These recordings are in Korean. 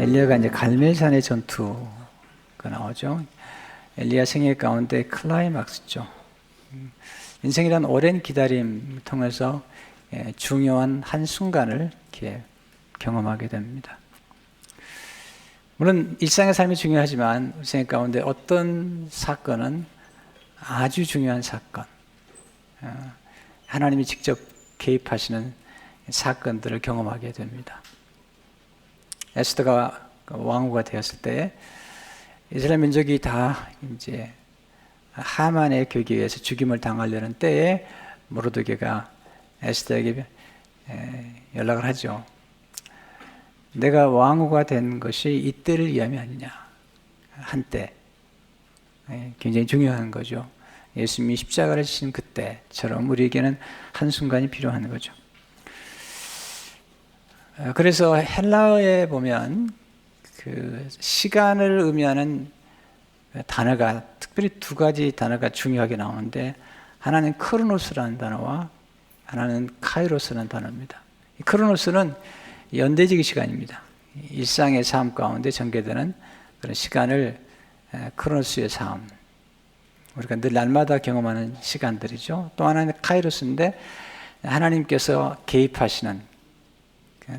엘리야가 이제 갈멜산의 전투가 나오죠. 엘리야 생애 가운데 클라이막스죠. 인생이란 오랜 기다림을 통해서 중요한 한 순간을 이렇게 경험하게 됩니다. 물론 일상의 삶이 중요하지만 우리 생애 가운데 어떤 사건은 아주 중요한 사건, 하나님이 직접 개입하시는 사건들을 경험하게 됩니다. 에스더가 왕후가 되었을 때 이스라엘 민족이 다 이제 하만의 괴계에 의해서 죽임을 당하려는 때에 모르드게가 에스더에게 연락을 하죠. 내가 왕후가 된 것이 이때를 위함이 아니냐. 한때 굉장히 중요한 거죠. 예수님이 십자가를 지신 그때처럼 우리에게는 한순간이 필요한 거죠. 그래서 헬라어에 보면 그 시간을 의미하는 단어가 특별히 두 가지 단어가 중요하게 나오는데, 하나는 크로노스라는 단어와 하나는 카이로스라는 단어입니다. 크로노스는 연대직의 시간입니다. 일상의 삶 가운데 전개되는 그런 시간을 크로노스의 삶, 우리가 늘 날마다 경험하는 시간들이죠. 또 하나는 카이로스인데 하나님께서 개입하시는,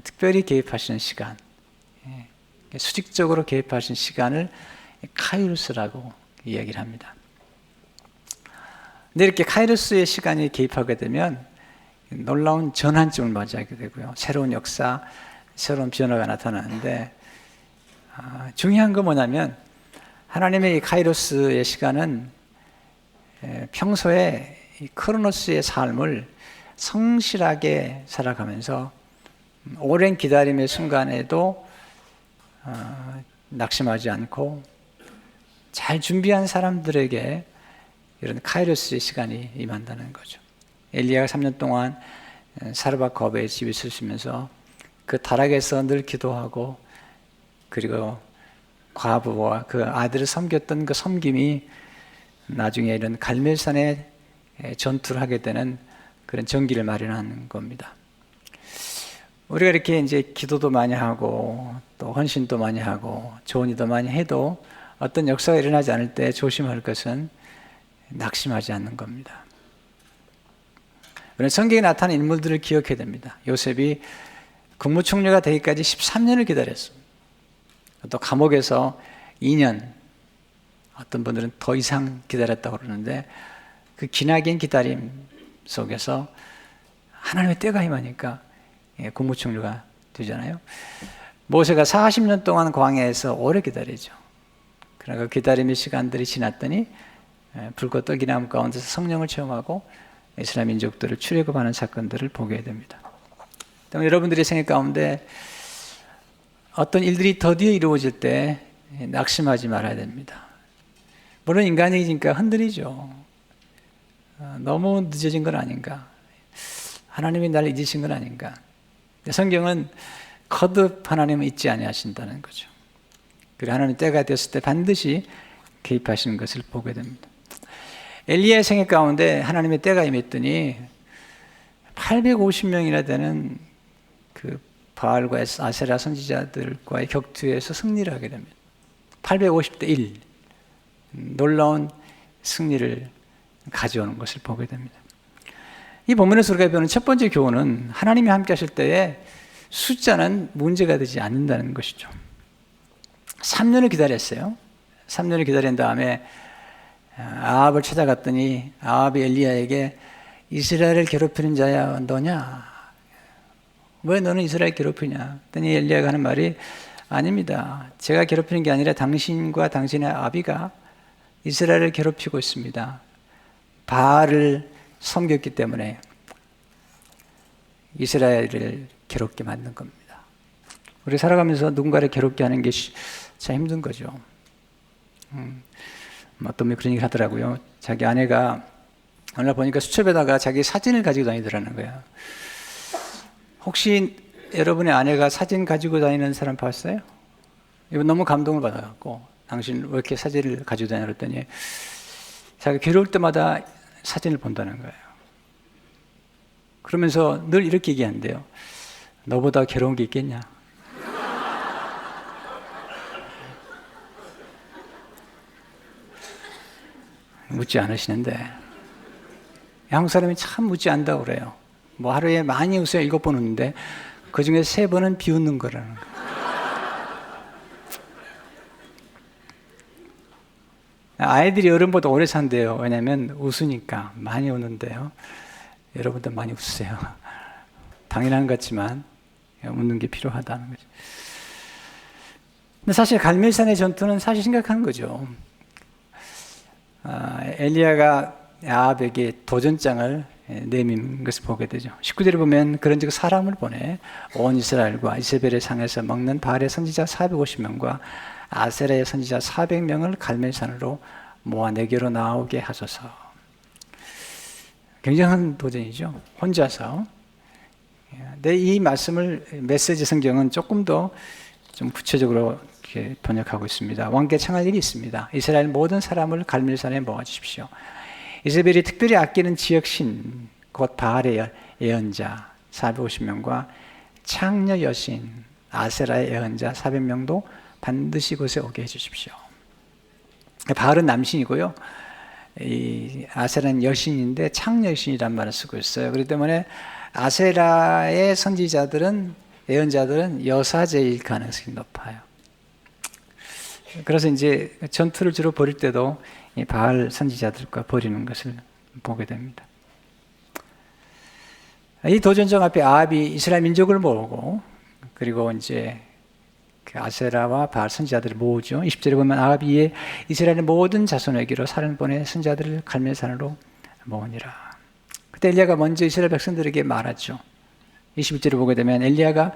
특별히 개입하시는 시간, 수직적으로 개입하신 시간을 카이로스라고 이야기를 합니다. 근데 이렇게 카이로스의 시간이 개입하게 되면 놀라운 전환점을 맞이하게 되고요. 새로운 역사, 새로운 변화가 나타나는데, 중요한 건 뭐냐면 하나님의 이 카이로스의 시간은 평소에 이 크로노스의 삶을 성실하게 살아가면서 오랜 기다림의 순간에도 낙심하지 않고 잘 준비한 사람들에게 이런 카이로스의 시간이 임한다는 거죠. 엘리야가 3년 동안 사르밧 거베의 집에 있으시면서 그 다락에서 늘 기도하고, 그리고 과부와 그 아들을 섬겼던 그 섬김이 나중에 이런 갈멜산에 전투를 하게 되는 그런 전기를 마련하는 겁니다. 우리가 이렇게 이제 기도도 많이 하고 또 헌신도 많이 하고 좋은 일도 많이 해도 어떤 역사가 일어나지 않을 때 조심할 것은 낙심하지 않는 겁니다. 우리는 성경에 나타난 인물들을 기억해야 됩니다. 요셉이 국무총리가 되기까지 13년을 기다렸습니다. 또 감옥에서 2년, 어떤 분들은 더 이상 기다렸다고 그러는데, 그 기나긴 기다림 속에서 하나님의 때가 임하니까 국무총리가 되잖아요. 모세가 40년 동안 광야에서 오래 기다리죠. 그러나 그 기다림의 시간들이 지났더니 불꽃 떡이나무 가운데서 성령을 체험하고 이스라엘 민족들을 출애굽하는 사건들을 보게 됩니다. 때문에 여러분들의 생애 가운데 어떤 일들이 더디어 이루어질 때 낙심하지 말아야 됩니다. 물론 인간이니까 흔들리죠. 너무 늦어진 건 아닌가? 하나님이 날 잊으신 건 아닌가? 성경은 거듭 하나님은 잊지 아니하신다는 거죠. 그리고 하나님 때가 되었을 때 반드시 개입하시는 것을 보게 됩니다. 엘리야의 생애 가운데 하나님의 때가 임했더니 850명이나 되는 그 바알과 아세라 선지자들과의 격투에서 승리를 하게 됩니다. 850대 1, 놀라운 승리를 가져오는 것을 보게 됩니다. 이 본문에서 우리가 배우는 첫 번째 교훈은 하나님이 함께 하실 때에 숫자는 문제가 되지 않는다는 것이죠. 3년을 기다렸어요. 3년을 기다린 다음에 아합을 찾아갔더니 아합이 엘리야에게 이스라엘을 괴롭히는 자야 너냐? 왜 너는 이스라엘 괴롭히냐? 그랬더니 엘리야가 하는 말이 아닙니다. 제가 괴롭히는 게 아니라 당신과 당신의 아비가 이스라엘을 괴롭히고 있습니다. 바알을 섬겼기 때문에 이스라엘을 괴롭게 만든 겁니다. 우리 살아가면서 누군가를 괴롭게 하는 게 참 힘든 거죠. 어떤 분이 그런 얘기 하더라고요. 자기 아내가 어느 날 보니까 수첩에다가 자기 사진을 가지고 다니더라는 거예요. 혹시 여러분의 아내가 사진 가지고 다니는 사람 봤어요? 이거 너무 감동을 받아갖고, 당신 왜 이렇게 사진을 가지고 다니냐 그랬더니 자기가 괴로울 때마다 사진을 본다는 거예요. 그러면서 늘 이렇게 얘기한대요. 너보다 괴로운 게 있겠냐? 묻지 않으시는데 한국 사람이 참 묻지 않다고 그래요. 뭐 하루에 많이 웃어야 7번 웃는데 그중에 3번은 비웃는 거라는 거예요. 아이들이 어른보다 오래 산대요. 왜냐하면 웃으니까 많이 웃는데요. 여러분도 많이 웃으세요. 당연한 것 같지만 웃는 게 필요하다는 거죠. 근데 사실 갈멜산의 전투는 사실 심각한 거죠. 엘리야가 아합에게 도전장을 내민 것을 보게 되죠. 19절에 보면 그런즉 사람을 보내 온 이스라엘과 이세벨의 상에서 먹는 바알의 선지자 450명과 아세라의 선지자 400명을 갈멜산으로 모아 내게로 나오게 하소서. 굉장한 도전이죠. 혼자서. 근데 이 말씀을 메시지 성경은 조금 더 좀 구체적으로 이렇게 번역하고 있습니다. 왕께 청할 일이 있습니다. 이스라엘 모든 사람을 갈멜산에 모아 주십시오. 이세벨이 특별히 아끼는 지역신 곧 바알의 예언자 450명과 창녀 여신 아세라의 예언자 400명도 반드시 곳에 오게 해주십시오. 바알은 남신이고요. 이 아세라는 여신인데 창녀 여신이란 말을 쓰고 있어요. 그렇기 때문에 아세라의 선지자들은 예언자들은 여사제일 가능성이 높아요. 그래서 이제 전투를 주로 벌일 때도 이 바알 선지자들과 벌이는 것을 보게 됩니다. 이 도전장 앞에 아합이 이스라엘 민족을 모으고 그리고 이제 그 아세라와 바알 선지자들을 모으죠. 20절에 보면 아합이 이스라엘의 모든 자손에게로 사람 보내 선지자들을 갈멜산으로 모으니라. 그때 엘리야가 먼저 이스라엘 백성들에게 말하죠. 21절을 보게 되면 엘리야가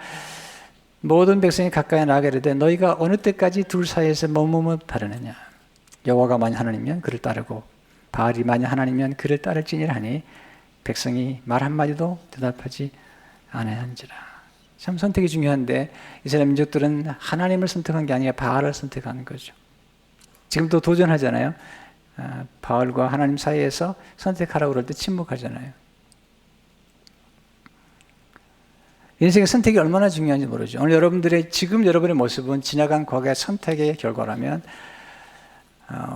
모든 백성이 가까이 나가게 이르되 너희가 어느 때까지 둘 사이에서 머무며 다르느냐. 여호와가 만약 하나님이면 그를 따르고 바알이 만약 하나님이면 그를 따를지니라 하니 백성이 말 한마디도 대답하지 아니한지라. 참 선택이 중요한데 이스라엘 민족들은 하나님을 선택한 게 아니라 바알을 선택하는 거죠. 지금도 도전하잖아요. 바알과 하나님 사이에서 선택하라고 그럴 때 침묵하잖아요. 인생의 선택이 얼마나 중요한지 모르죠. 오늘 여러분들의 지금 여러분의 모습은 지나간 과거의 선택의 결과라면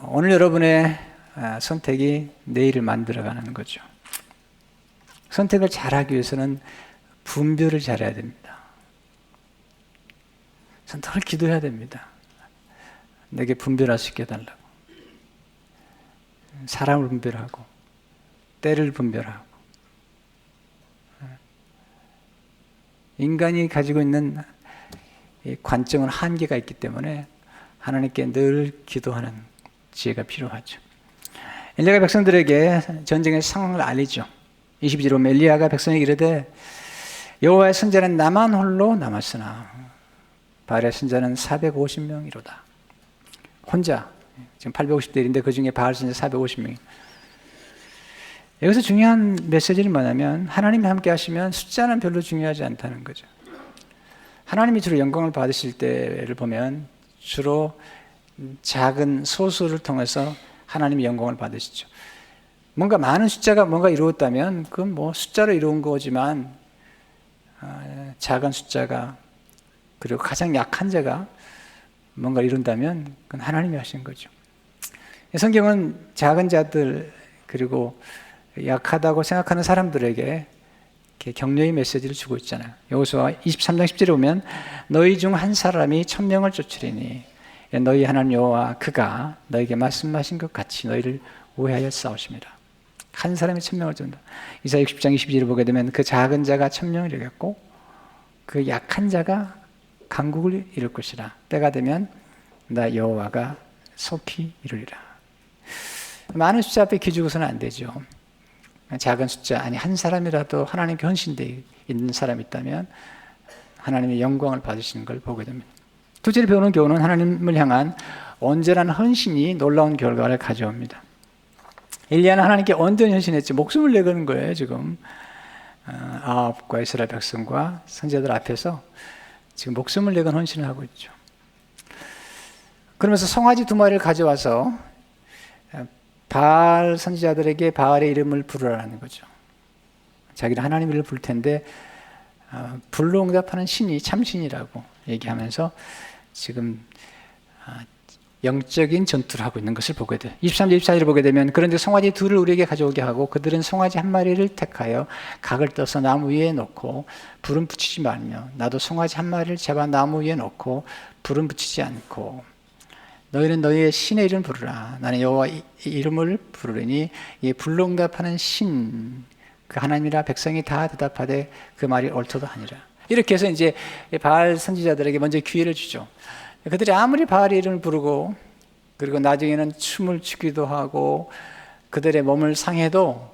오늘 여러분의 선택이 내일을 만들어가는 거죠. 선택을 잘하기 위해서는 분별을 잘해야 됩니다. 선택을 기도해야 됩니다. 내게 분별할 수 있게 해달라고. 사람을 분별하고 때를 분별하고 인간이 가지고 있는 관점은 한계가 있기 때문에 하나님께 늘 기도하는 지혜가 필요하죠. 엘리야가 백성들에게 전쟁의 상황을 알리죠. 22절에 보면 엘리야가 백성에게 이르되 여호와의 선자는 나만 홀로 남았으나 바알의 선자는 450명이로다. 혼자 지금 850대인데 그 중에 바알 선자 450명. 여기서 중요한 메시지는 뭐냐면 하나님이 함께 하시면 숫자는 별로 중요하지 않다는 거죠. 하나님이 주로 영광을 받으실 때를 보면 주로 작은 소수를 통해서 하나님이 영광을 받으시죠. 뭔가 많은 숫자가 뭔가 이루었다면 그건 뭐 숫자로 이루은 거지만 작은 숫자가 그리고 가장 약한 자가 뭔가 이룬다면 그건 하나님이 하신 거죠. 성경은 작은 자들 그리고 약하다고 생각하는 사람들에게 격려의 메시지를 주고 있잖아요. 여호수아 23장 10절에 보면 너희 중 한 사람이 1000명을 쫓으리니 너희 하나님 여호와 그가 너에게 말씀하신 것 같이 너희를 우회하여 싸우십니다. 한 사람이 1000명을 쫓는다. 이사야 60장 22절을 보게 되면 그 작은 자가 1000명을 이루겠고 그 약한 자가 강국을 이룰 것이라. 때가 되면 나 여호와가 속히 이루리라. 많은 숫자 앞에 기죽어서는 안 되죠. 작은 숫자, 아니 한 사람이라도 하나님께 헌신되어 있는 사람이 있다면 하나님의 영광을 받으시는 걸 보게 됩니다. 둘째로 배우는 교훈은 하나님을 향한 온전한 헌신이 놀라운 결과를 가져옵니다. 엘리야는 하나님께 온전히 헌신했죠. 목숨을 내거는 거예요. 지금 아합과 이스라엘 백성과 선지자들 앞에서 지금 목숨을 내건 헌신을 하고 있죠. 그러면서 송아지 2마리를 가져와서 바알 선지자들에게 바알의 이름을 부르라는 거죠. 자기는 하나님 이름을 부를 텐데 불로 응답하는 신이 참신이라고 얘기하면서 지금 영적인 전투를 하고 있는 것을 보게 돼. 23절 24절을 보게 되면 그런데 송아지 둘을 우리에게 가져오게 하고 그들은 송아지 한 마리를 택하여 각을 떠서 나무 위에 놓고 불은 붙이지 말며 나도 송아지 한 마리를 잡아 나무 위에 놓고 불은 붙이지 않고 너희는 너희의 신의 이름을 부르라. 나는 여호와 이름을 부르리니 이 불로 응답하는 신 그 하나님이라 백성이 다 대답하되 그 말이 옳도다 하니라. 이렇게 해서 이제 바알 선지자들에게 먼저 기회를 주죠. 그들이 아무리 바알의 이름을 부르고 그리고 나중에는 춤을 추기도 하고 그들의 몸을 상해도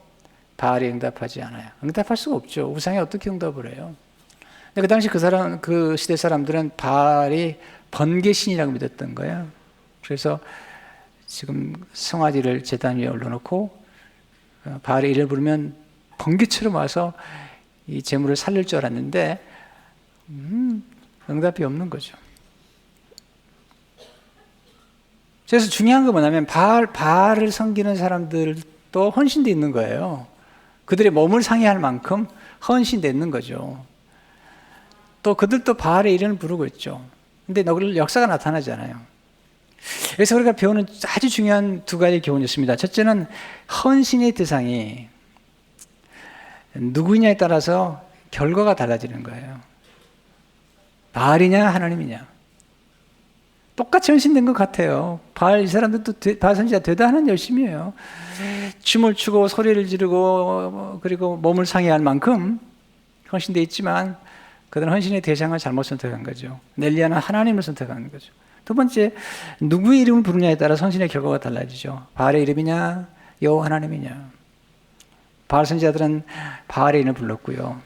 바알이 응답하지 않아요. 응답할 수가 없죠. 우상이 어떻게 응답을 해요? 근데 그 당시 그 시대 사람들은 바알이 번개신이라고 믿었던 거예요. 그래서 지금 송아지를 제단 위에 올려놓고 바알의 이름을 부르면 번개처럼 와서 이 재물을 살릴 줄 알았는데 응답이 없는 거죠. 그래서 중요한 건 뭐냐면 바알을 섬기는 사람들도 헌신되어 있는 거예요. 그들의 몸을 상해할 만큼 헌신되어 있는 거죠. 또 그들도 바알의 이름을 부르고 있죠. 근데 역사가 나타나잖아요. 그래서 우리가 배우는 아주 중요한 두 가지 교훈이 있습니다. 첫째는 헌신의 대상이 누구냐에 따라서 결과가 달라지는 거예요. 바알이냐 하나님이냐. 똑같이 헌신된 것 같아요. 이 사람들도 바알 선지자 대단한 열심이에요. 춤을 추고 소리를 지르고 그리고 몸을 상해할 만큼 헌신되어 있지만 그들은 헌신의 대상을 잘못 선택한 거죠. 엘리야는 하나님을 선택한 거죠. 두 번째, 누구의 이름을 부르냐에 따라 헌신의 결과가 달라지죠. 바알의 이름이냐 여호와 하나님이냐. 바알 선지자들은 바알의 이름을 불렀고요.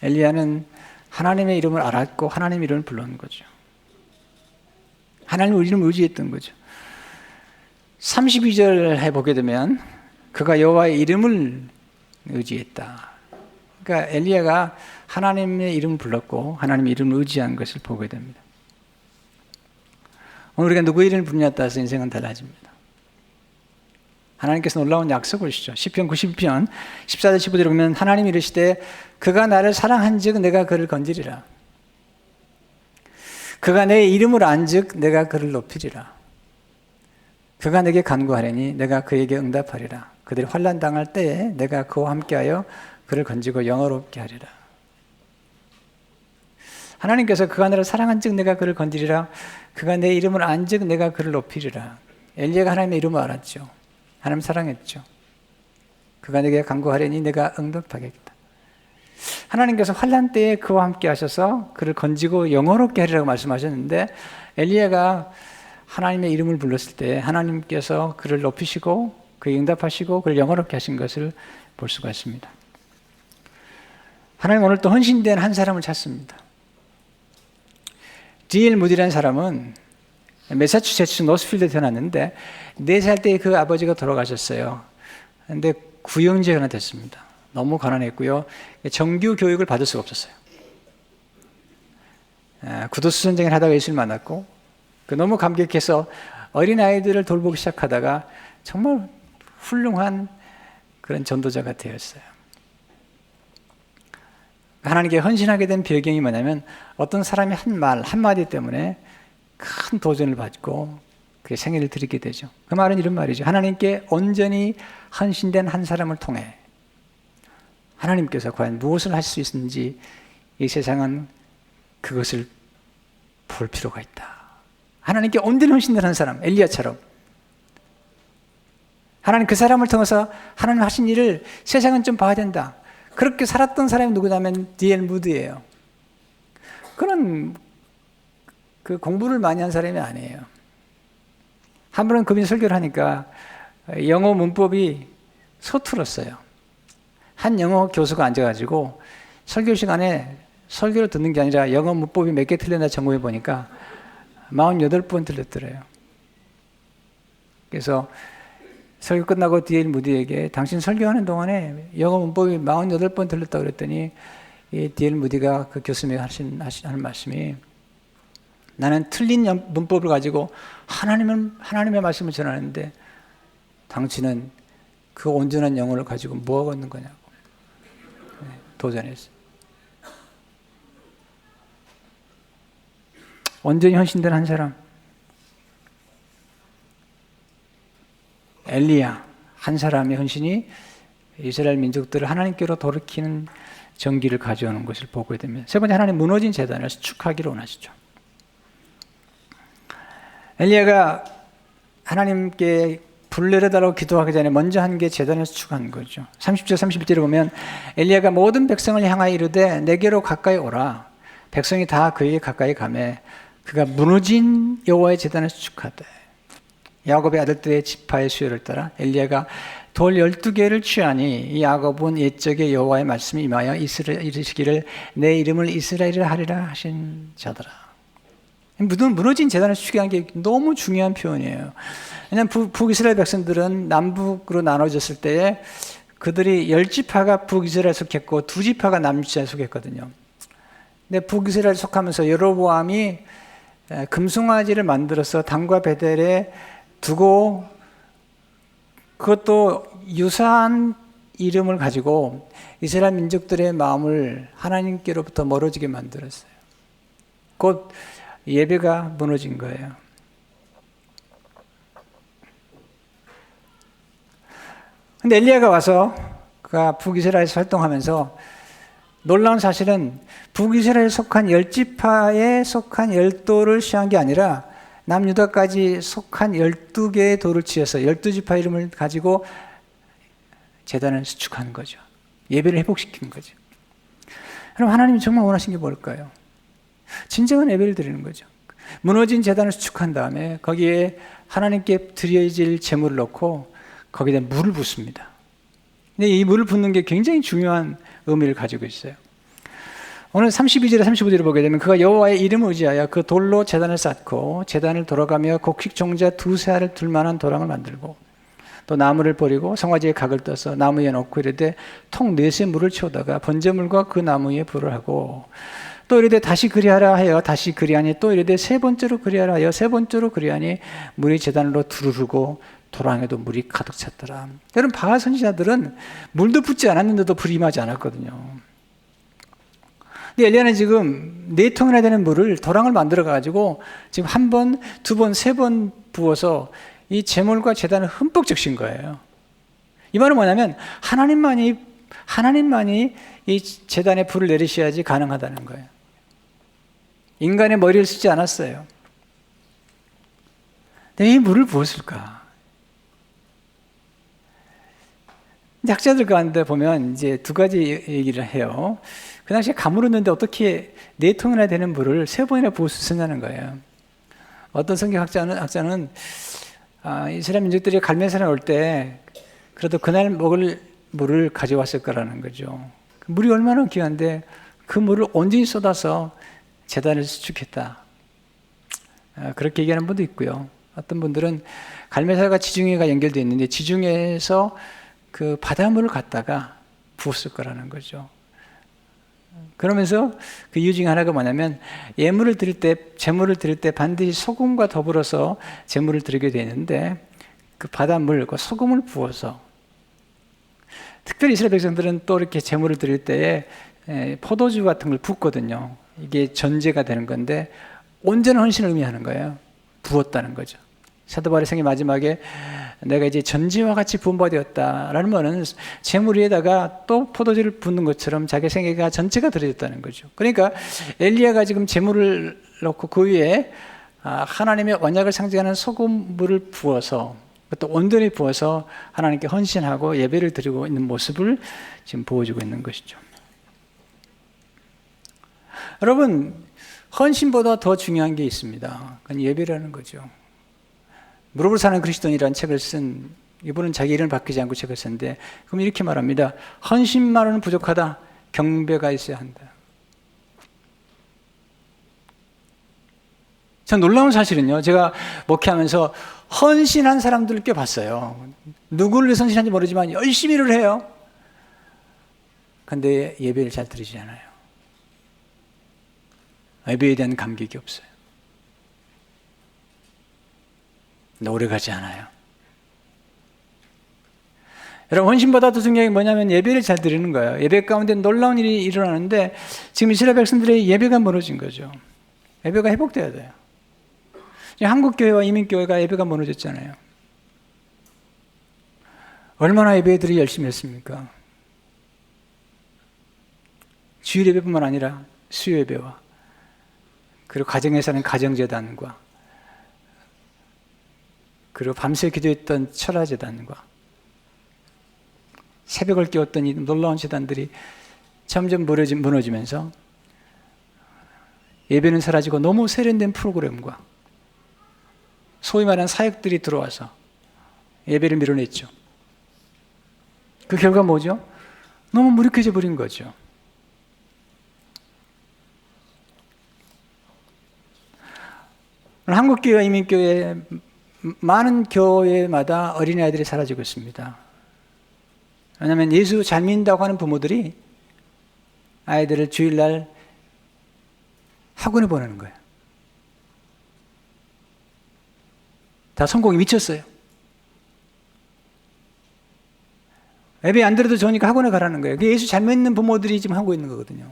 엘리야는 하나님의 이름을 알았고 하나님의 이름을 불렀는 거죠. 하나님의 이름을 의지했던 거죠. 32절 해보게 되면 그가 여호와의 이름을 의지했다. 그러니까 엘리야가 하나님의 이름을 불렀고 하나님의 이름을 의지한 것을 보게 됩니다. 오늘 우리가 누구의 이름을 부르냐에 따라서 인생은 달라집니다. 하나님께서 놀라운 약속을 주시죠. 시편 90편 14절 15절에 보면 하나님이 이르시되 그가 나를 사랑한즉 내가 그를 건지리라. 그가 내 이름을 안즉 내가 그를 높이리라. 그가 내게 간구하려니 내가 그에게 응답하리라. 그들이 환난 당할 때에 내가 그와 함께하여 그를 건지고 영화롭게 하리라. 하나님께서 그가 나를 사랑한즉 내가 그를 건지리라. 그가 내 이름을 안즉 내가 그를 높이리라. 엘리야가 하나님의 이름을 알았죠. 하나님 사랑했죠. 그가 내게 간구하려니 내가 응답하겠다. 하나님께서 환난 때에 그와 함께 하셔서 그를 건지고 영화롭게 하리라고 말씀하셨는데 엘리야가 하나님의 이름을 불렀을 때 하나님께서 그를 높이시고 그에 응답하시고 그를 영화롭게 하신 것을 볼 수가 있습니다. 하나님 오늘 또 헌신된 한 사람을 찾습니다. D.L. 무디라는 사람은 매사추세츠 노스필드에 태어났는데 4살 때 그 아버지가 돌아가셨어요. 그런데 구형제가 하나 됐습니다. 너무 가난했고요. 정규 교육을 받을 수가 없었어요. 구도수 전쟁을 하다가 예수를 만났고 너무 감격해서 어린아이들을 돌보기 시작하다가 정말 훌륭한 그런 전도자가 되었어요. 하나님께 헌신하게 된 배경이 뭐냐면 어떤 사람이 한 말, 한마디 때문에 큰 도전을 받고 그 생애를 드리게 되죠. 그 말은 이런 말이죠. 하나님께 온전히 헌신된 한 사람을 통해 하나님께서 과연 무엇을 할 수 있는지 이 세상은 그것을 볼 필요가 있다. 하나님께 온전히 헌신된 한 사람, 엘리야처럼 하나님 그 사람을 통해서 하나님 하신 일을 세상은 좀 봐야 된다. 그렇게 살았던 사람이 누구냐면 D.L. 무드예요. 그런 공부를 많이 한 사람이 아니에요. 한 번은 그분이 설교를 하니까 영어 문법이 서툴었어요. 한 영어 교수가 앉아가지고 설교 시간에 설교를 듣는 게 아니라 영어 문법이 몇 개 틀렸나 점검해 보니까 48번 틀렸더래요. 그래서 설교 끝나고 D.L. 무디에게 당신 설교하는 동안에 영어 문법이 48번 틀렸다고 그랬더니 이 D.L. 무디가 그 교수님이 하는 말씀이 나는 틀린 문법을 가지고 하나님의 말씀을 전하는데 당신은 그 온전한 영혼을 가지고 뭐 하고 있는 거냐고 도전했어요. 온전히 헌신된 한 사람. 엘리야 한 사람의 헌신이 이스라엘 민족들을 하나님께로 돌이키는 전기를 가져오는 것을 보게 됩니다. 세 번째, 하나님 무너진 제단을 수축하기를 원하시죠. 엘리야가 하나님께 불 내려달라고 기도하기 전에 먼저 한 게 제단을 수축한 거죠. 30절 31절에 보면 엘리야가 모든 백성을 향하여 이르되 내게로 가까이 오라. 백성이 다 그에게 가까이 가매 그가 무너진 여호와의 제단을 수축하되 야곱의 아들들의 지파의 수요를 따라 엘리야가 돌 12개를 취하니 이 야곱은 옛적에 여호와의 말씀이 임하여 이르시기를 내 이름을 이스라엘이라 하리라 하신 자더라. 무너진 제단을 수축한 게 너무 중요한 표현이에요. 왜냐하면 북이스라엘 백성들은 남북으로 나눠졌을 때에 그들이 10지파가 북이스라엘에 속했고 2지파가 남이스라엘에 속했거든요. 근데 북이스라엘에 속하면서 여로보암이 금송아지를 만들어서 단과 베델에 두고 그것도 유사한 이름을 가지고 이스라엘 민족들의 마음을 하나님께로부터 멀어지게 만들었어요. 곧 예배가 무너진 거예요. 근데 엘리야가 와서 그가 북이스라엘에서 활동하면서 놀라운 사실은 북이스라엘에 속한 10지파에 속한 10돌을 취한 게 아니라 남유다까지 속한 12개의 돌을 치어서 12지파 이름을 가지고 제단을 수축하는 거죠. 예배를 회복시키는 거죠. 그럼 하나님이 정말 원하신 게 뭘까요? 진정한 예배를 드리는 거죠. 무너진 제단을 수축한 다음에 거기에 하나님께 드려질 제물을 넣고 거기에 물을 붓습니다. 근데 이 물을 붓는 게 굉장히 중요한 의미를 가지고 있어요. 오늘 32절에 35절을 보게 되면 그가 여호와의 이름을 의지하여 그 돌로 제단을 쌓고 제단을 돌아가며 곡식 종자 2세알을 둘 만한 도랑을 만들고 또 나무를 버리고 송아지에 각을 떠서 나무 위에 놓고 이르되 통 4세 물을 채우다가 번제물과 그 나무 위에 불을 하고 또 이르되 다시 그리하라 하여 다시 그리하니 또 이르되 3번째로 그리하라 하여 3번째로 그리하니 물이 제단으로 두르르고 도랑에도 물이 가득 찼더라. 여러분 바알 선지자들은 물도 붓지 않았는데도 불이 임하지 않았거든요. 근데 엘리야는 지금 4통이나 되는 물을 도랑을 만들어 가지고 지금 1번, 2번, 3번 부어서 이 제물과 제단을 흠뻑 적신 거예요. 이 말은 뭐냐면 하나님만이 이 제단에 불을 내리셔야지 가능하다는 거예요. 인간의 머리를 쓰지 않았어요. 근데 이 물을 부었을까? 학자들 가운데 보면 이제 2가지 얘기를 해요. 그 당시에 가물었는데 어떻게 4통이나 되는 물을 3번이나 부을 수 있었냐는 거예요. 어떤 성경학자는 이스라엘 민족들이 갈매산에 올 때 그래도 그날 먹을 물을 가져왔을 거라는 거죠. 물이 얼마나 귀한데 그 물을 온전히 쏟아서 제단을 수축했다. 그렇게 얘기하는 분도 있고요. 어떤 분들은 갈매산과 지중해가 연결되어 있는데 지중해에서 그 바닷물을 갖다가 부었을 거라는 거죠. 그러면서 그 이유 중에 하나가 뭐냐면 제물을 드릴 때 반드시 소금과 더불어서 제물을 드리게 되는데 그 바닷물, 그 소금을 부어서 특별히 이스라엘 백성들은 또 이렇게 제물을 드릴 때에 포도주 같은 걸 붓거든요. 이게 전제가 되는 건데 온전한 헌신을 의미하는 거예요. 부었다는 거죠. 사도 바울의 생애 마지막에 내가 이제 전지와 같이 부은 바 되었다라는 말은 제물 위에다가 또 포도주를 붓는 것처럼 자기 생애가 전체가 들어졌다는 거죠. 그러니까 엘리야가 지금 제물을 넣고 그 위에 하나님의 언약을 상징하는 소금물을 부어서 또 온전히 부어서 하나님께 헌신하고 예배를 드리고 있는 모습을 지금 보여주고 있는 것이죠. 여러분, 헌신보다 더 중요한 게 있습니다. 그건 예배라는 거죠. 무릎을 사는 그리스도인이라는 책을 쓴 이분은 자기 이름을 바뀌지 않고 책을 썼는데 그럼 이렇게 말합니다. 헌신만으로는 부족하다. 경배가 있어야 한다. 전 놀라운 사실은요. 제가 목회하면서 헌신한 사람들을 꽤 봤어요. 누구를 위해서 헌신한지 모르지만 열심히 일을 해요. 그런데 예배를 잘 드리지 않아요. 예배에 대한 감격이 없어요. 오래가지 않아요. 여러분, 헌신보다 더 중요한 게 뭐냐면 예배를 잘 드리는 거예요. 예배 가운데 놀라운 일이 일어나는데 지금 이스라엘 백성들의 예배가 무너진 거죠. 예배가 회복돼야 돼요. 한국교회와 이민교회가 예배가 무너졌잖아요. 얼마나 예배들이 열심히 했습니까? 주일 예배뿐만 아니라 수요 예배와 그리고 가정에서는 가정재단과 그리고 밤새 기도했던 철야재단과 새벽을 깨웠던 이 놀라운 재단들이 점점 무너지면서 예배는 사라지고 너무 세련된 프로그램과 소위 말하는 사역들이 들어와서 예배를 밀어냈죠. 그 결과 뭐죠? 너무 무력해져 버린 거죠. 한국교회, 이민교회 많은 교회마다 어린아이들이 사라지고 있습니다. 왜냐하면 예수 잘 믿는다고 하는 부모들이 아이들을 주일날 학원에 보내는 거예요. 다 성공이 미쳤어요. 예배 안 들어도 좋으니까 학원에 가라는 거예요. 그게 예수 잘 믿는 부모들이 지금 하고 있는 거거든요.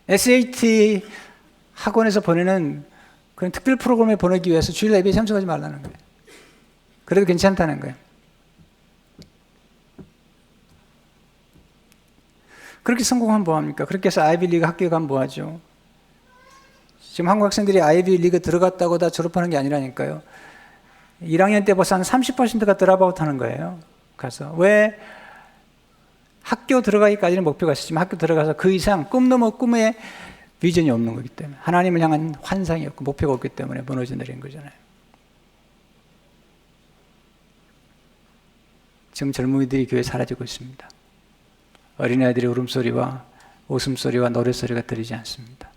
SAT 학원에서 보내는 그런 특별 프로그램에 보내기 위해서 주일 예배에 참석하지 말라는 거예요. 그래도 괜찮다는 거예요. 그렇게 성공하면 뭐합니까? 그렇게 해서 아이비리그 학교에 가면 뭐하죠? 지금 한국 학생들이 아이비리그 들어갔다고 다 졸업하는 게 아니라니까요. 1학년 때 벌써 한 30%가 드랍아웃 하는 거예요. 가서. 왜? 학교 들어가기까지는 목표가 있었지만 학교 들어가서 그 이상 꿈 넘어 꿈에 비전이 없는 거기 때문에 하나님을 향한 환상이 없고 목표가 없기 때문에 무너져 내린 거잖아요. 지금 젊은이들이 교회에 사라지고 있습니다. 어린아이들의 울음소리와 웃음소리와 노래소리가 들리지 않습니다.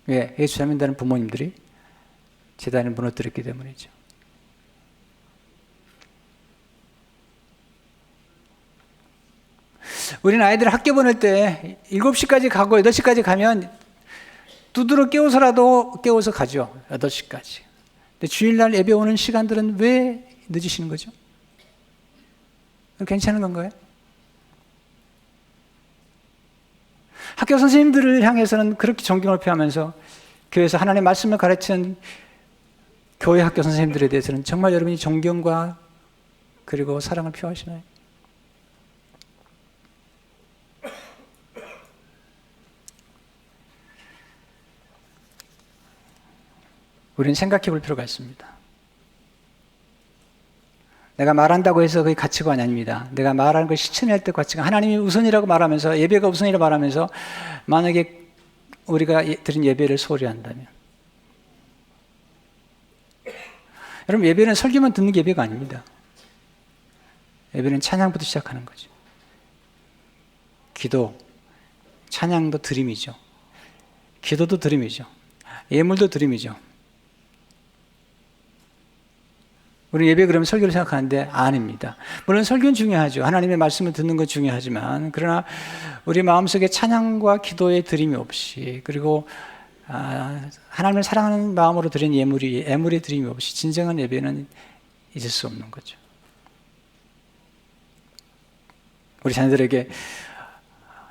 왜? 예수 잘 믿는다는 부모님들이 재단을 무너뜨렸기 때문이죠. 우리는 아이들을 학교 보낼 때 7시까지 가고 8시까지 가면 두드러 깨워서 가죠. 8시까지. 근데 주일날 예배 오는 시간들은 왜 늦으시는 거죠? 괜찮은 건가요? 학교 선생님들을 향해서는 그렇게 존경을 표하면서 교회에서 하나님의 말씀을 가르치는 교회 학교 선생님들에 대해서는 정말 여러분이 존경과 그리고 사랑을 표하시나요? 우리는 생각해 볼 필요가 있습니다. 내가 말한다고 해서 그게 가치관이 아닙니다. 내가 말하는 걸 실천할 때 가치관, 하나님이 우선이라고 말하면서 예배가 우선이라고 말하면서 만약에 우리가 드린 예배를 소홀히 한다면 여러분 예배는 설교만 듣는 게 예배가 아닙니다. 예배는 찬양부터 시작하는 거죠. 기도, 찬양도 드림이죠. 기도도 드림이죠. 예물도 드림이죠. 우리 예배 그러면 설교를 생각하는데 아닙니다. 물론 설교는 중요하죠. 하나님의 말씀을 듣는 건 중요하지만 그러나 우리 마음속에 찬양과 기도의 드림이 없이 그리고 하나님을 사랑하는 마음으로 드린 예물의 드림이 없이 진정한 예배는 있을 수 없는 거죠. 우리 자녀들에게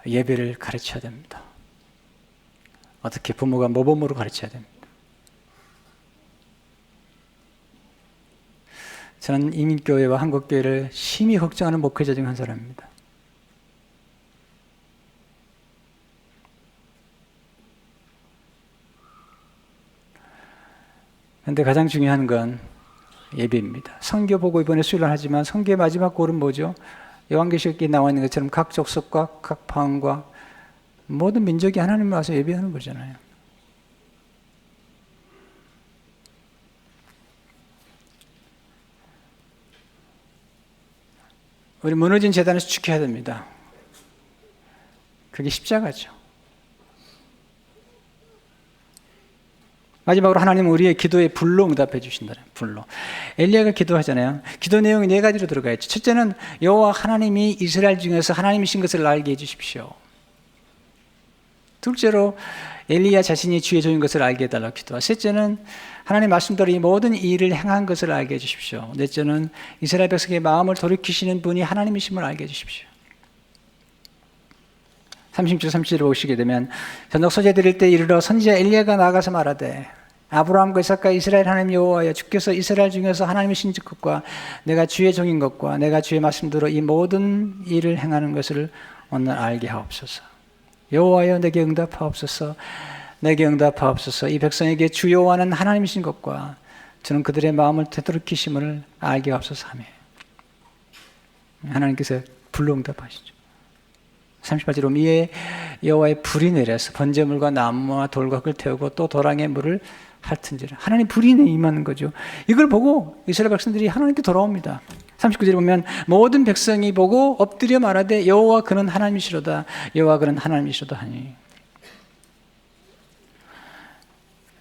예배를 가르쳐야 됩니다. 어떻게 부모가 모범으로 가르쳐야 됩니다. 저는 이민교회와 한국교회를 심히 걱정하는 목회자 중 한 사람입니다. 그런데 가장 중요한 건 예배입니다. 선교 보고 이번에 수요일날 하지만 선교의 마지막 골은 뭐죠? 요한계시록에 나와 있는 것처럼 각 족속과 각 방언과 모든 민족이 하나님을 와서 예배하는 거잖아요. 우리 무너진 재단을 수축해야 됩니다. 그게 십자가죠. 마지막으로 하나님은 우리의 기도에 불로 응답해 주신다는 불로. 엘리야가 기도하잖아요. 기도 내용이 4가지로 들어가 있죠. 첫째는 여호와 하나님이 이스라엘 중에서 하나님이신 것을 알게 해 주십시오. 둘째로 엘리야 자신이 주의 종인 것을 알게 해달라고 기도하고, 셋째는 하나님 말씀대로 이 모든 일을 행한 것을 알게 해주십시오. 넷째는 이스라엘 백성의 마음을 돌이키시는 분이 하나님이심을 알게 해주십시오. 36절 37절 보시게 되면 전적 소재 드릴 때 이르러 선지자 엘리야가 나가서 말하되 아브라함과 이삭과 이스라엘 하나님 여호와여 주께서 이스라엘 중에서 하나님이신 것과 내가 주의 종인 것과 내가 주의 말씀대로 이 모든 일을 행하는 것을 오늘 알게 하옵소서. 여호와여 내게 응답하옵소서. 내게 응답하옵소서. 이 백성에게 주 여호와는 하나님이신 것과 저는 그들의 마음을 되돌이키심을 알게 하옵소서 하며 하나님께서 불로 응답하시죠. 38절 보면 이에 여호와의 불이 내려서 번제물과 나무와 돌과 흙을 태우고 또 도랑에 물을 핥은지라. 하나님 불이 임하는 거죠. 이걸 보고 이스라엘 백성들이 하나님께 돌아옵니다. 39절에 보면 모든 백성이 보고 엎드려 말하되 여호와 그는 하나님이시로다. 여호와 그는 하나님이시로다 하니.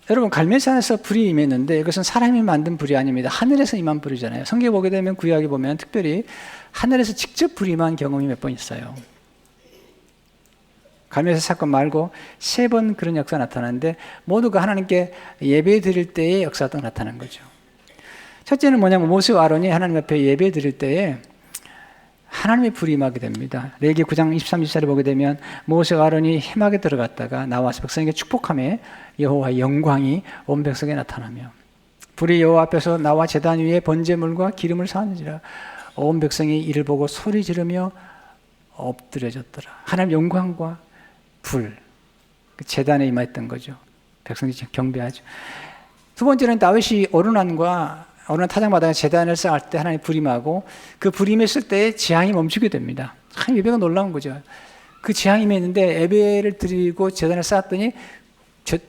여러분 갈멜산에서 불이 임했는데 이것은 사람이 만든 불이 아닙니다. 하늘에서 임한 불이잖아요. 성경에 보게 되면 구약에 보면 특별히 하늘에서 직접 불이 임한 경험이 몇 번 있어요. 갈멜산 사건 말고 3번 그런 역사가 나타나는데 모두가 하나님께 예배 드릴 때의 역사도 나타난 거죠. 첫째는 뭐냐면 모세와 아론이 하나님 앞에 예배 드릴 때에 하나님의 불이 임하게 됩니다. 레위기 9장 23, 24절에 보게 되면 모세와 아론이 회막에 들어갔다가 나와서 백성에게 축복하며 여호와의 영광이 온 백성에 나타나며 불이 여호와 앞에서 나와 제단 위에 번제물과 기름을 사는지라 온 백성이 이를 보고 소리 지르며 엎드려졌더라. 하나님 영광과 불, 그 제단에 임했던 거죠. 백성이 경배하죠. 두 번째는 다윗이 어느 타작마당에 제단을 쌓을 때 하나님 불이 임하고 그 불이 임했을 때 재앙이 멈추게 됩니다. 참 예배가 놀라운 거죠. 그 재앙이 임했는데 예배를 드리고 제단을 쌓았더니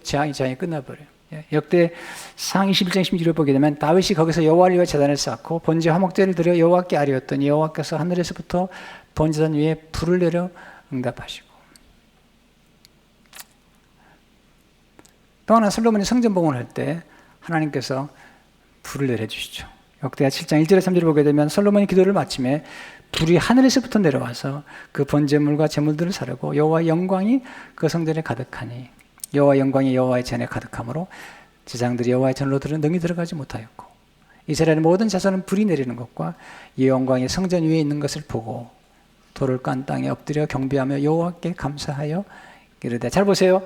재앙이 끝나버려요. 역대상 21장 16절을 보게 되면 다윗이 거기서 여호와를 위해 제단을 쌓고 번제 화목제를 드려 여호와께 아뢰었더니 여호와께서 하늘에서부터 번제단 위에 불을 내려 응답하시고 또 하나 솔로몬이 성전 봉헌할 때 하나님께서 불을 내려주시죠. 역대하 7장 1절에 3절을 보게 되면 솔로몬이 기도를 마침에 불이 하늘에서부터 내려와서 그 번제물과 제물들을 사르고 여호와의 영광이 그 성전에 가득하니 여호와의 영광이 여호와의 전에 가득하므로 제장들이 여호와의 전으로 능히 들어가지 못하였고 이스라엘의 모든 자손은 불이 내리는 것과 이 영광이 성전 위에 있는 것을 보고 돌을 깐 땅에 엎드려 경배하며 여호와께 감사하여 이르되. 잘 보세요.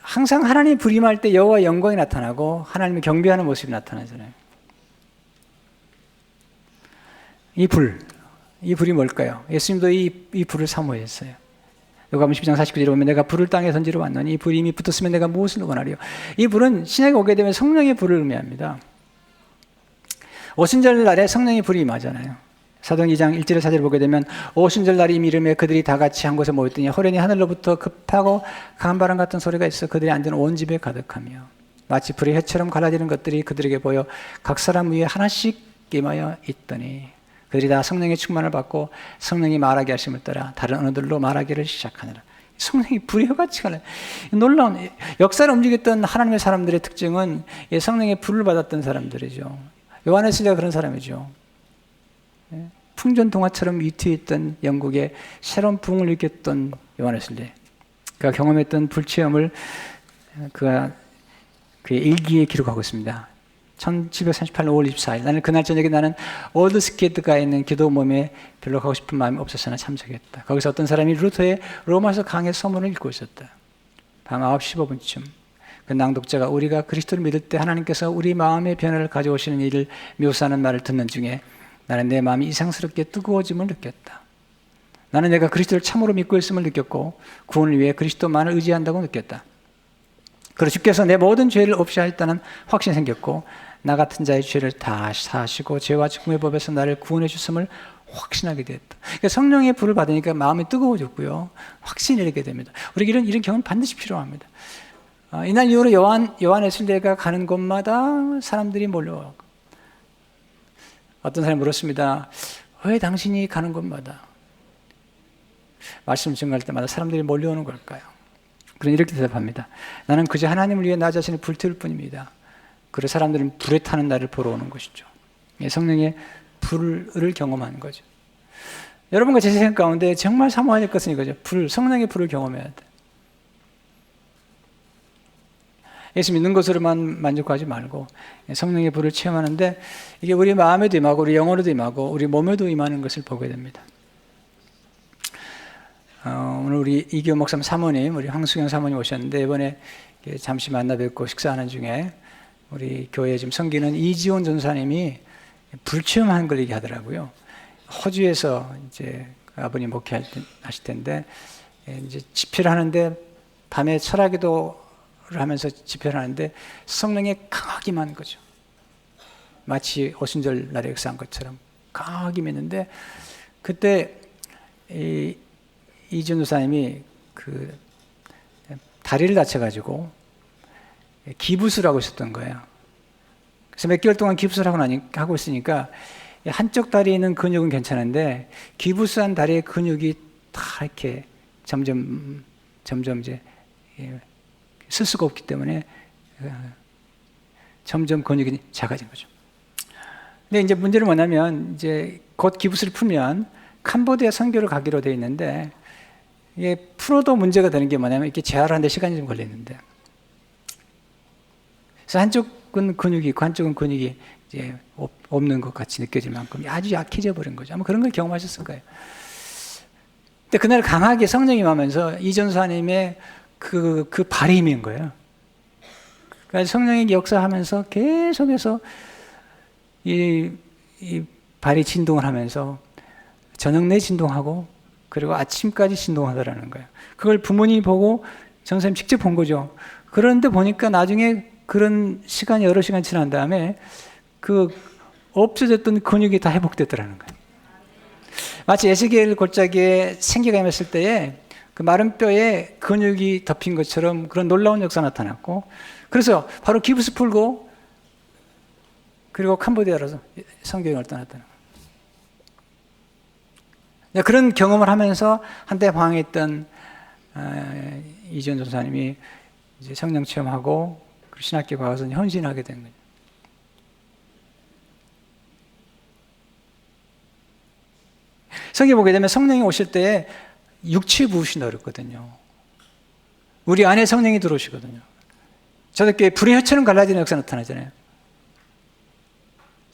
항상 하나님이 불이 임할 때 여호와의 영광이 나타나고 하나님을 경배하는 모습이 나타나잖아요. 이 불이 뭘까요? 예수님도 이 불을 사모했어요. 요한복음 12장 49절에 보면 내가 불을 땅에 던지러 왔노니 이 불이 이미 붙었으면 내가 무엇을 원하리요. 이 불은 신약에 오게 되면 성령의 불을 의미합니다. 오순절 날에 성령의 불이 임하잖아요. 사도행 2장 1절에 4절을 보게 되면 오순절 날이 이르매 그들이 다 같이 한 곳에 모였더니 호련히 하늘로부터 급하고 강한 바람 같은 소리가 있어 그들이 앉은 온 집에 가득하며 마치 불의 혀처럼 갈라지는 것들이 그들에게 보여 각 사람 위에 하나씩 임하여 있더니 그들이 다 성령의 충만을 받고 성령이 말하게 하심을 따라 다른 언어들로 말하기를 시작하느라. 성령이 불의 혀같이 갈라요. 놀라운 역사를 움직였던 하나님의 사람들의 특징은 성령의 불을 받았던 사람들이죠. 요한에스리가 그런 사람이죠. 풍전동화처럼 위태했던 영국의 새로운 부흥을 일으켰던 요한에슬레. 그가 경험했던 불체험을 그의 일기에 기록하고 있습니다. 1738년 5월 24일 나는 그날 저녁에 나는 올드스케드가 있는 기도 모임에 별로 가고 싶은 마음이 없었으나 참석했다. 거기서 어떤 사람이 루터의 로마서 강의 서문을 읽고 있었다. 밤 9시 15분쯤 그 낭독자가 우리가 그리스도를 믿을 때 하나님께서 우리 마음의 변화를 가져오시는 일을 묘사하는 말을 듣는 중에 나는 내 마음이 이상스럽게 뜨거워짐을 느꼈다. 나는 내가 그리스도를 참으로 믿고 있음을 느꼈고 구원을 위해 그리스도만을 의지한다고 느꼈다. 그리고 주께서 내 모든 죄를 없이 하였다는 확신이 생겼고 나 같은 자의 죄를 다 사하시고 죄와 죽음의 법에서 나를 구원해 주심을 확신하게 되었다. 그러니까 성령의 불을 받으니까 마음이 뜨거워졌고요. 확신이 이르게 됩니다. 우리가 이런 경험이 반드시 필요합니다. 이날 이후로 요한에슬레가 가는 곳마다 사람들이 몰려와요. 어떤 사람이 물었습니다. 왜 당신이 가는 곳마다 말씀을 증거할 때마다 사람들이 몰려오는 걸까요? 그는 이렇게 대답합니다. 나는 그저 하나님을 위해 나 자신을 불태울 뿐입니다. 그래서 사람들은 불에 타는 나를 보러 오는 것이죠. 성령의 불을 경험하는 거죠. 여러분과 제 생각 가운데 정말 사모해야 될 것은 이거죠. 성령의 불을 경험해야 돼. 예수 믿는 것으로만 만족하지 말고 성령의 불을 체험하는데 이게 우리 마음에도 임하고 우리 영혼에도 임하고 우리 몸에도 임하는 것을 보게 됩니다. 오늘 우리 이기호 목사님 사모님, 우리 황수경 사모님 오셨는데 이번에 잠시 만나 뵙고 식사하는 중에 우리 교회 지금 섬기는 이지원 전사님이 불체험하는 걸 얘기하더라고요. 호주에서 이제 아버님 목회하실 텐데 이제 집회를 하는데 밤에 철학기도를 하면서 집회를 하는데 성령이 강하게 임한 거죠. 마치 오순절 날에 역사한 것처럼 강하게 임했는데 그때 이지원 전사님이 그 다리를 다쳐가지고 기부스를 하고 있었던 거예요. 그래서 몇 개월 동안 기부스를 하고 있으니까 한쪽 다리에 있는 근육은 괜찮은데 기부스한 다리의 근육이 다 이렇게 점점 이제 쓸 수가 없기 때문에 점점 근육이 작아진 거죠. 근데 이제 문제는 뭐냐면 이제 곧 기부스를 풀면 캄보디아 선교를 가기로 되어 있는데 이게 풀어도 문제가 되는 게 뭐냐면 이렇게 재활하는데 시간이 좀 걸리는데 그래서 한쪽은 근육이 있고 한쪽은 근육이 이제 없는 것 같이 느껴질 만큼 아주 약해져 버린 거죠. 아마 그런 걸 경험하셨을 거예요. 근데 그날 강하게 성령이 임하면서 이 전사님의 그 발이 임한 거예요. 그러니까 성령이 역사하면서 계속해서 이 발이 진동을 하면서 저녁 내 진동하고 그리고 아침까지 진동하더라는 거예요. 그걸 부모님이 보고 전사님 직접 본 거죠. 그런데 보니까 나중에 그런 시간이 여러 시간 지난 다음에 그 없어졌던 근육이 다 회복됐더라는 거예요. 마치 에스겔 골짜기에 생기가 임했을 때에 그 마른 뼈에 근육이 덮인 것처럼 그런 놀라운 역사 나타났고 그래서 바로 기부스 풀고 그리고 캄보디아로 선교행을 떠났다는 거예요. 그런 경험을 하면서 한때 방황했던 이지원 전사님이 이제 성령 체험하고 신학교 가서 헌신하게 된 거죠. 성경에 보게 되면 성령이 오실 때 육체 부으신다고 그랬거든요. 우리 안에 성령이 들어오시거든요. 저녁에 불의 혀처럼 갈라지는 역사 나타나잖아요.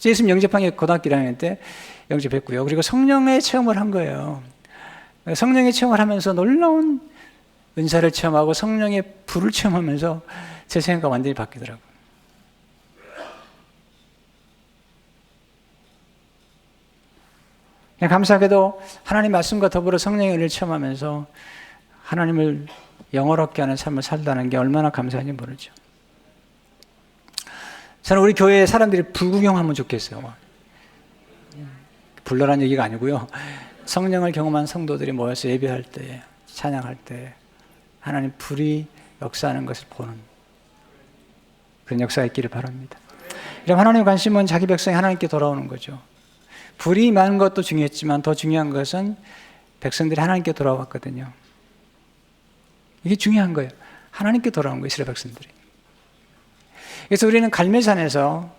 예수님 영접한 게 고등학교 1학년 때 영접했고요. 그리고 성령의 체험을 한 거예요. 성령의 체험을 하면서 놀라운 은사를 체험하고 성령의 불을 체험하면서 제 생각가 완전히 바뀌더라고요. 감사하게도 하나님 말씀과 더불어 성령의 은혜를 체험하면서 하나님을 영어롭게 하는 삶을 살다는 게 얼마나 감사한지 모르죠. 저는 우리 교회 사람들이 불구경하면 좋겠어요. 불러라는 얘기가 아니고요. 성령을 경험한 성도들이 모여서 예배할 때, 찬양할 때 하나님 불이 역사하는 것을 보는 그런 역사가 있기를 바랍니다. 이런 하나님의 관심은 자기 백성이 하나님께 돌아오는 거죠. 불이 임하는 것도 중요했지만 더 중요한 것은 백성들이 하나님께 돌아왔거든요. 이게 중요한 거예요. 하나님께 돌아온 거예요, 이스라엘 백성들이. 그래서 우리는 갈멜산에서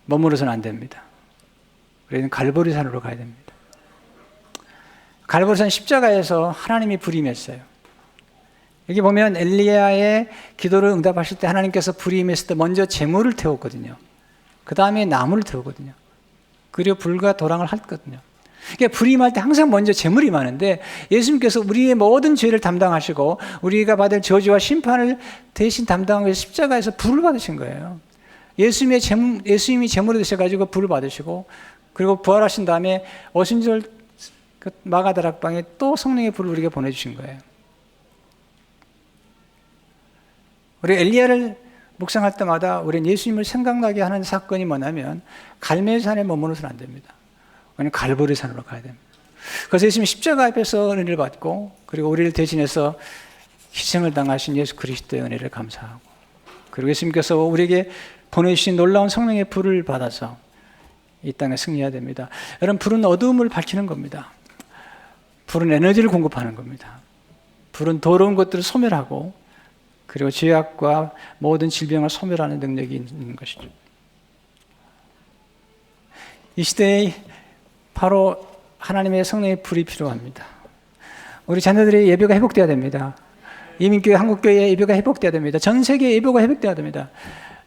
머무르서는 안 됩니다. 우리는 갈보리산으로 가야 됩니다. 갈보리산 십자가에서 하나님이 불이 임했어요. 여기 보면 엘리야의 기도를 응답하실 때 하나님께서 불이 임했을 때 먼저 재물을 태웠거든요. 그 다음에 나무를 태우거든요. 그리고 불과 도랑을 했거든요. 그러니까 불이 임할 때 항상 먼저 재물이 임하는데 예수님께서 우리의 모든 죄를 담당하시고 우리가 받을 저주와 심판을 대신 담당하기 위해서 십자가에서 불을 받으신 거예요. 예수님이 재물이 되셔가지고 불을 받으시고 그리고 부활하신 다음에 오순절 그 마가다락방에 또 성령의 불을 우리에게 보내주신 거예요. 우리 엘리야를 묵상할 때마다 우리는 예수님을 생각나게 하는 사건이 뭐냐면 갈멜산에 머무르서는 안 됩니다. 우리는 갈보리산으로 가야 됩니다. 그래서 예수님이 십자가 앞에서 은혜를 받고 그리고 우리를 대신해서 희생을 당하신 예수 그리스도의 은혜를 감사하고 그리고 예수님께서 우리에게 보내주신 놀라운 성령의 불을 받아서 이 땅에 승리해야 됩니다. 여러분, 불은 어두움을 밝히는 겁니다. 불은 에너지를 공급하는 겁니다. 불은 더러운 것들을 소멸하고 그리고 죄악과 모든 질병을 소멸하는 능력이 있는 것이죠. 이 시대에 바로 하나님의 성령의 불이 필요합니다. 우리 자녀들의 예배가 회복되어야 됩니다. 이민교회, 한국교회의 예배가 회복되어야 됩니다. 전 세계의 예배가 회복되어야 됩니다.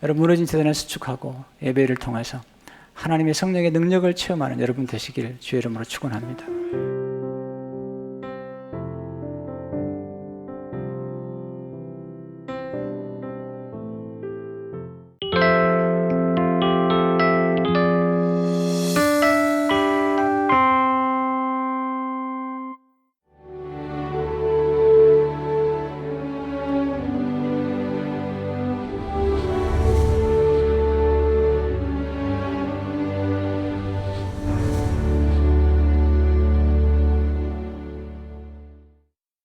여러분, 무너진 세대를 수축하고 예배를 통해서 하나님의 성령의 능력을 체험하는 여러분 되시기를 주의 이름으로 축원합니다.